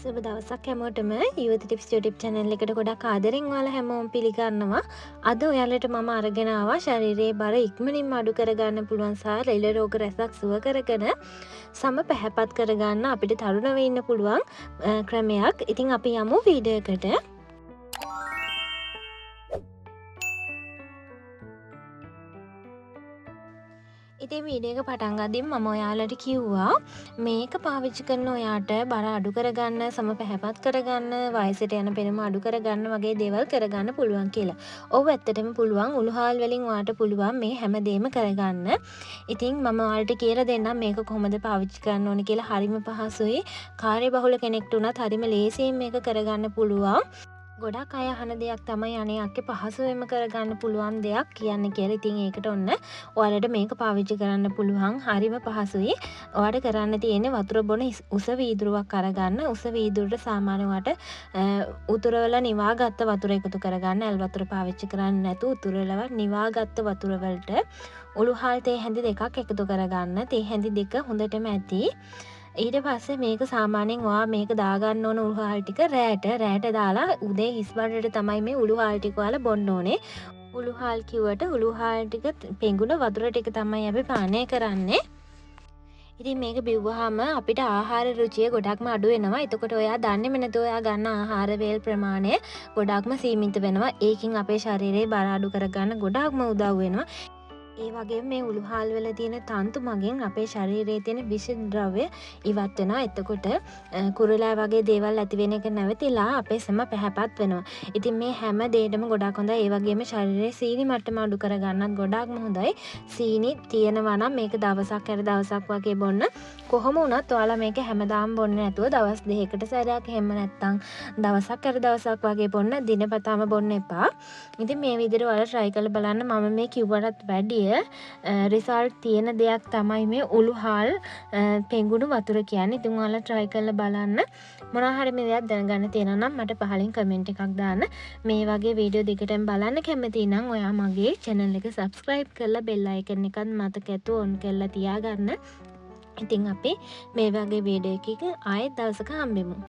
සුබ දවසක් හැමෝටම යුවති ටිප්ස් YouTube channel එකට ගොඩක් ආදරෙන් ඔයාලා හැමෝම පිළිගන්නවා. අද ඔයාලට මම අරගෙන ආවා ශරීරයේ බර ඉක්මනින්ම අඩු කරගන්න පුළුවන් සහ ලෙඩ රෝග රැසක් සුව කරගෙන සම පැහැපත් කරගන්න අපිට තරුණ වෙන්න පුළුවන් ක්‍රමයක්. ඉතින් අපි යමු වීඩියෝ එකට. ඉතින් වීඩියෝ එක පටන් ගද්දිම මම ඔයාලට කිව්වා මේක පාවිච්චි කරන ඔයාට බර අඩු කරගන්න, සම පැහැපත් කරගන්න, වයසට යන පෙනුම අඩු කරගන්න වගේ දේවල් කරගන්න පුළුවන් කියලා. ඔව් ඇත්තටම පුළුවන්. උළුහාල් වලින් ඔයාට පුළුවන් මේ හැමදේම කරගන්න. ඉතින් මම ඔයාලට කියලා දෙන්නම් මේක කොහොමද පාවිච්චි කරන්න ඕනේ කියලා. හරිම පහසුයි. කාර්යබහුල කෙනෙක්ට උනත් හරිම ලේසියෙන් මේක කරගන්න පුළුවන්. ගොඩක් අය අහන දෙයක් තමයි අනේ අක්කේ පහසුවෙන්ම කරගන්න පුළුවන් දෙයක් කියන්නේ කියලා. ඉතින් ඒකට ඔන්න ඔයාලට මේක පාවිච්චි කරන්න පුළුවන්. හරිම පහසුයි. ඔයාලට කරන්න තියෙන්නේ වතුර බොන උස වීදුරුවක් අරගන්න. උස වීදුරට සාමාන්‍ය ඔයාලට උතුරවල නිවාගත්ත වතුර එකතු කරගන්න. ඇල් වතුර පාවිච්චි කරන්නේ නැතුව උතුරවල නිවාගත්ත වතුර වලට උළුහාල් තේ හැඳි දෙකක් එකතු කරගන්න. තේ හැඳි දෙක හොඳටම ඇති. ඊට පස්සේ මේක සාමාන්‍යයෙන් ඔයා මේක දාගන්න ඕන උළුහාල් ටික රෑට දාලා උදේ හිස් බඩට තමයි මේ උළුහාල් ටික ඔයාලා බොන්න ඕනේ. උළුහාල් කිව්වට උළුහාල් ටික පෙඟුන වතුර ටික තමයි අපි පානය කරන්නේ. ඉතින් මේක බිව්වහම අපිට ආහාර රුචිය ගොඩක්ම අඩු වෙනවා. එතකොට ඔයා දන්නේම නැතුව ඔයා ගන්න ආහාර වේල් ප්‍රමාණය ගොඩක්ම සීමිත වෙනවා. ඒකින් අපේ ශරීරයේ බර අඩු කරගන්න ගොඩක්ම උදව් වෙනවා. ඒ වගේ මේ උළුහාල් වල තියෙන තන්තු මගෙන් අපේ ශරීරයේ තියෙන විෂ ද්‍රව්‍ය ඉවත් වෙනවා. එතකොට කුරුලෑ වගේ දේවල් ඇති වෙන එක නැවතිලා අපේ සම පැහැපත් වෙනවා. ඉතින් මේ හැම දෙයකම ගොඩක් හොඳයි. ඒ වගේම ශරීරයේ සීනි මට්ටම අඩු කරගන්නත් ගොඩක්ම හොඳයි. සීනි තියෙනවා නම් මේක දවසක් හැර දවසක් වගේ බොන්න. කොහොම වුණත් ඔයාලා මේක හැමදාම බොන්නේ නැතුව දවස් දෙකකට සැරයක් එහෙම නැත්තම් දවසක් හැර දවසක් වගේ බොන්න. දිනපතාම බොන්න එපා. ඉතින් මේ විදිහට ඔයාලා try කරලා බලන්න. මම මේ කිව්වටත් වැඩිය රිසල්ට් තියෙන දෙයක් තමයි මේ උළුහාල් පෙඟුණු වතුර කියන්නේ. ඉතින් ඔයාලා try කරලා බලන්න. මොනවා හරි මේ දෙයක් දැනගන්න තියෙනවා නම් මට පහලින් කමෙන්ට් එකක් දාන්න. මේ වගේ වීඩියෝ දෙකටම බලන්න කැමති නම් ඔයා මගේ channel එක subscribe කරලා bell icon එකත් මතක ඇතුව on කරලා තියාගන්න. ඉතින් අපි මේ වගේ වීඩියෝ එකක ආයෙත් දවසක හම්බෙමු.